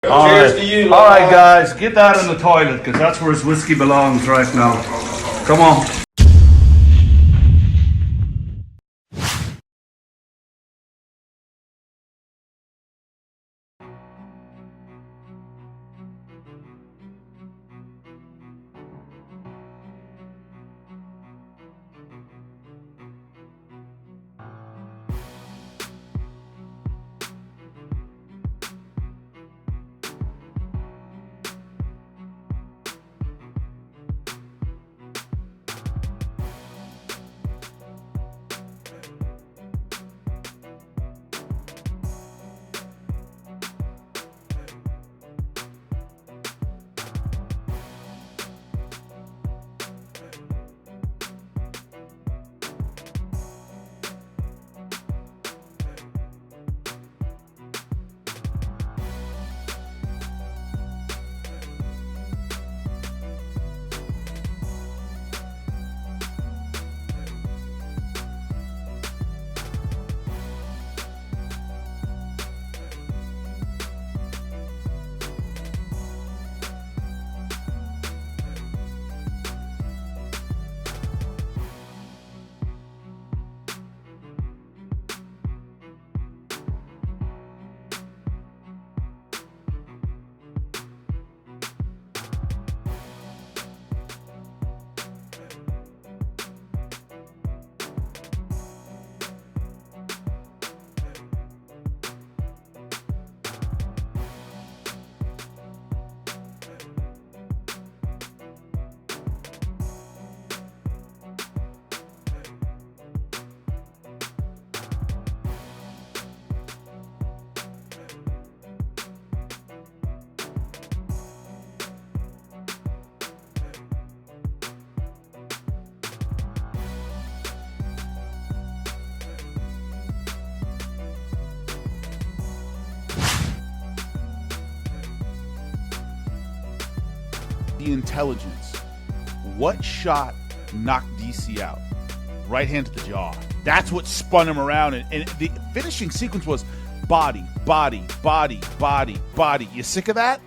Cheers to you. All right, guys, get that in the toilet because that's where his whiskey belongs right now. Come on. The intelligence. What shot knocked DC out? Right hand to the jaw. That's what spun him around. And the finishing sequence was body, body, body, body, body. You sick of that?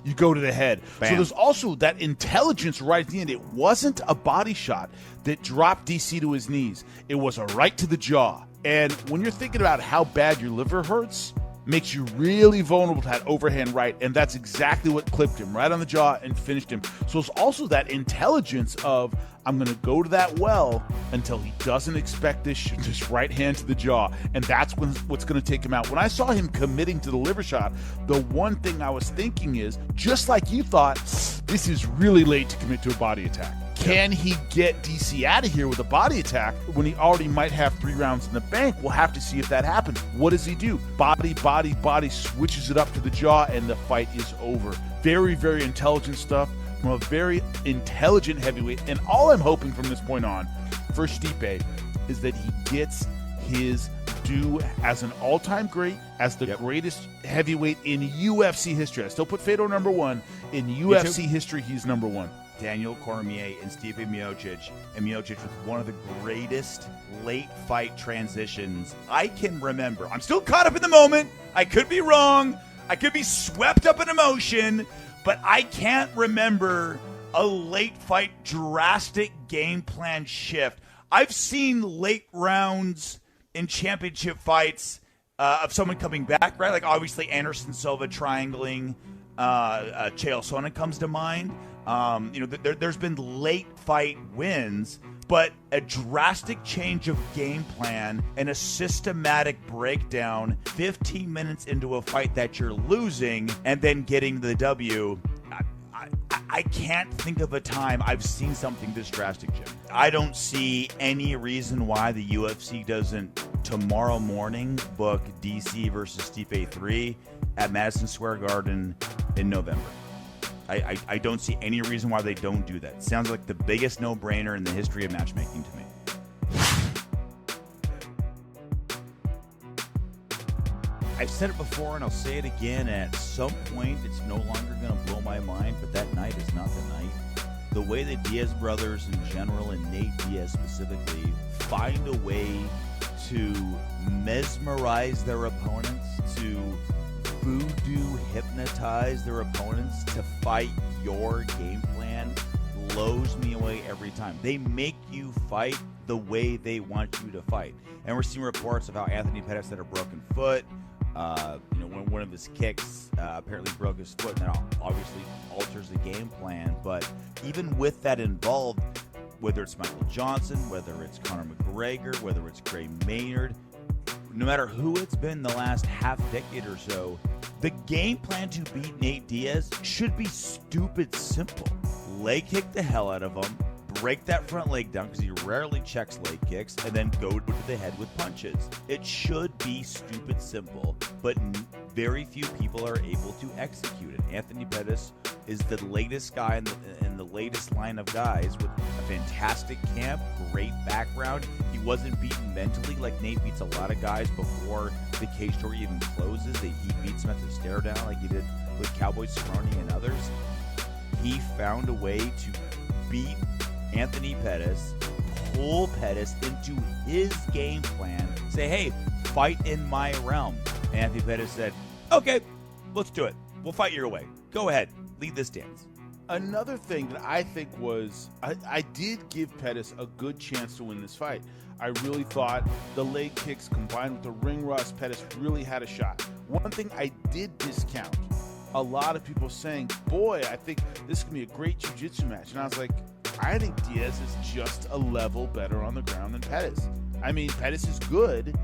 You go to the head. Bam. So there's also that intelligence right at the end. It wasn't a body shot that dropped DC to his knees. It was a right to the jaw. And when you're thinking about how bad your liver hurts, makes you really vulnerable to that overhand right, and that's exactly what clipped him, right on the jaw and finished him. So it's also that intelligence of, I'm going to go to that well until he doesn't expect this right hand to the jaw, and that's what's going to take him out. When I saw him committing to the liver shot, the one thing I was thinking is, just like you thought, this is really late to commit to a body attack. Can he get DC out of here with a body attack when he already might have 3 rounds in the bank? We'll have to see if that happens. What does he do? Body, body, body, switches it up to the jaw, and the fight is over. Very, very intelligent stuff from a very intelligent heavyweight. And all I'm hoping from this point on for Stipe is that he gets his due as an all-time great, as the greatest heavyweight in UFC history. I still put Fedor number 1. In UFC history, he's number 1. Daniel Cormier and Stipe Miocic, and Miocic with one of the greatest late fight transitions I can remember. I'm still caught up in the moment. I could be wrong. I could be swept up in emotion, but I can't remember a late fight drastic game plan shift. I've seen late rounds in championship fights of someone coming back, right? Like obviously Anderson Silva triangling, Chael Sonnen comes to mind. There's been late fight wins, but a drastic change of game plan and a systematic breakdown 15 minutes into a fight that you're losing and then getting the W. I can't think of a time I've seen something this drastic, Jim. I don't see any reason why the UFC doesn't tomorrow morning book DC versus Stipe 3 at Madison Square Garden in November. I don't see any reason why they don't do that. Sounds like the biggest no-brainer in the history of matchmaking to me. I've said it before and I'll say it again. At some point, it's no longer going to blow my mind, but that night is not the night. The way the Diaz brothers in general and Nate Diaz specifically find a way to mesmerize their opponents, to voodoo hypnotize their opponents to fight your game plan blows me away every time. They make you fight the way they want you to fight. And we're seeing reports of how Anthony Pettis had a broken foot. When one of his kicks apparently broke his foot, and that obviously alters the game plan. But even with that involved, whether it's Michael Johnson, whether it's Conor McGregor, whether it's Gray Maynard, no matter who it's been the last half decade or so, the game plan to beat Nate Diaz should be stupid simple. Leg kick the hell out of him, break that front leg down because he rarely checks leg kicks, and then go to the head with punches. It should be stupid simple, but very few people are able to execute it. Anthony Pettis is the latest guy in the latest line of guys with a fantastic camp, great background. He wasn't beaten mentally like Nate beats a lot of guys before the cage door even closes. He beats him at the stare down like he did with Cowboy Cerrone and others. He found a way to beat Anthony Pettis, pull Pettis into his game plan, say, hey, fight in my realm. And Anthony Pettis said, okay, let's do it. We'll fight your way. Go ahead. Lead this dance. Another thing that I think was, I did give Pettis a good chance to win this fight. I really thought the leg kicks combined with the ring rust, Pettis really had a shot. One thing I did discount, a lot of people saying, boy, I think this can be a great jiu-jitsu match. And I was like, I think Diaz is just a level better on the ground than Pettis. I mean, Pettis is good.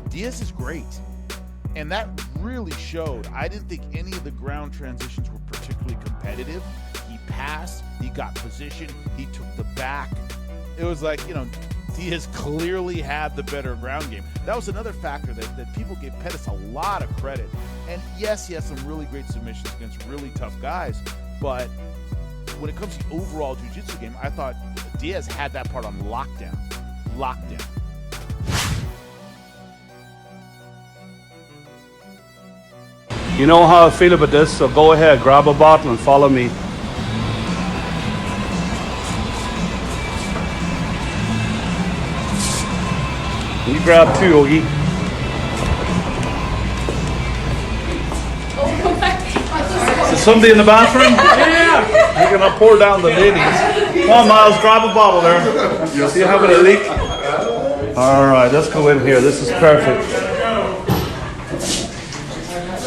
Diaz is great. And that really showed. I didn't think any of the ground transitions were particularly competitive. He passed, he got position, he took the back. It was like, Diaz clearly had the better ground game. That was another factor that people gave Pettis a lot of credit. And yes, he has some really great submissions against really tough guys, but when it comes to the overall jiu-jitsu game, I thought Diaz had that part on lockdown. You know how I feel about this, so go ahead, grab a bottle and follow me. You grab two, Ogie. Is there somebody in the bathroom? Yeah! You're gonna pour down the ladies. Come on, Miles, grab a bottle there. See you having a leak? Alright, let's go in here. This is perfect.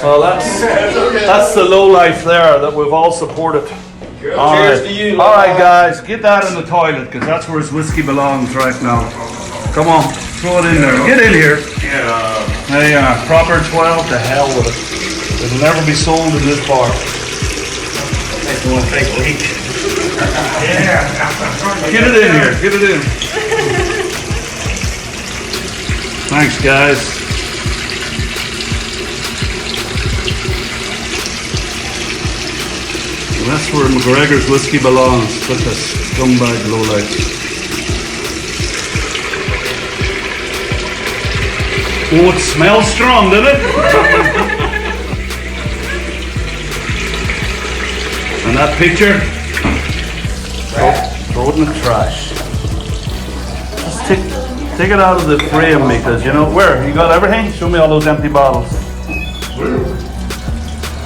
Well, that's the low life there that we've all supported. Cheers to you. All right, guys, get that in the toilet because that's where his whiskey belongs right now. Come on, throw it in there. Get in here. There you are. Proper 12. To hell with it. It'll never be sold in this bar. Yeah. Get it in here. Get it in. Thanks, guys. That's where McGregor's whiskey belongs. Look at this scumbag lowlife. Oh, it smells strong, doesn't it? And that picture, throw it in the trash. Just take it out of the frame because, where? You got everything? Show me all those empty bottles.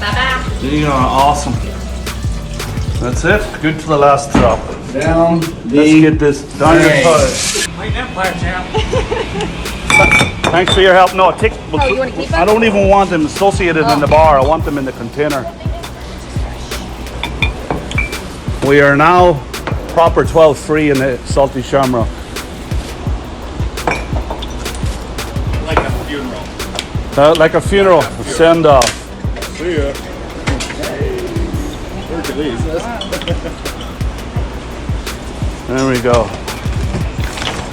Bye-bye. You are awesome. That's it. Good to the last drop. Down the Let's get this down your toes. Thanks for your help. No, you want to keep I don't even want them associated in the bar. I want them in the container. We are now proper 12 free in the salty shamrock. Like a funeral. Like a funeral. A send off. See ya. There we go.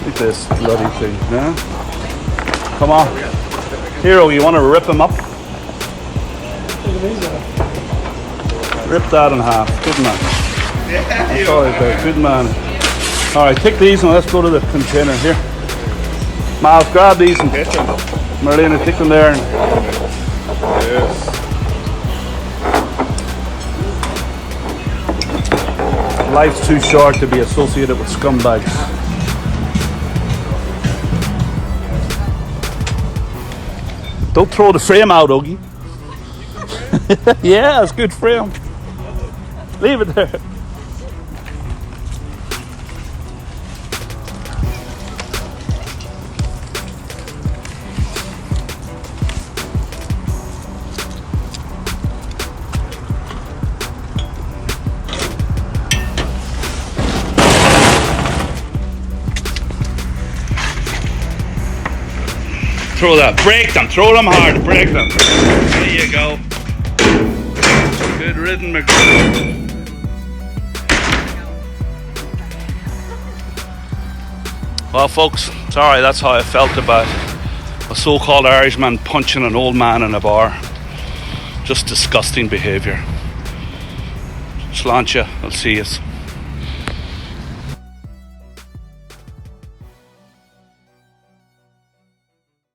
Look at this bloody thing, yeah? Come on. Hero, you want to rip him up? Rip that in half. Good man. That's all right there. Good man. Alright, take these and let's go to the container here. Miles, grab these and Marlena, take them there. Yes. Life's too short to be associated with scumbags. Don't throw the frame out, Ogie. Yeah, it's good for him. Leave it there. Throw that. Break them. Throw them hard. Break them. There you go. Good ridden, McGregor. Well, folks, sorry, that's how I felt about a so-called Irishman punching an old man in a bar. Just disgusting behaviour. Sláinte, I'll see you.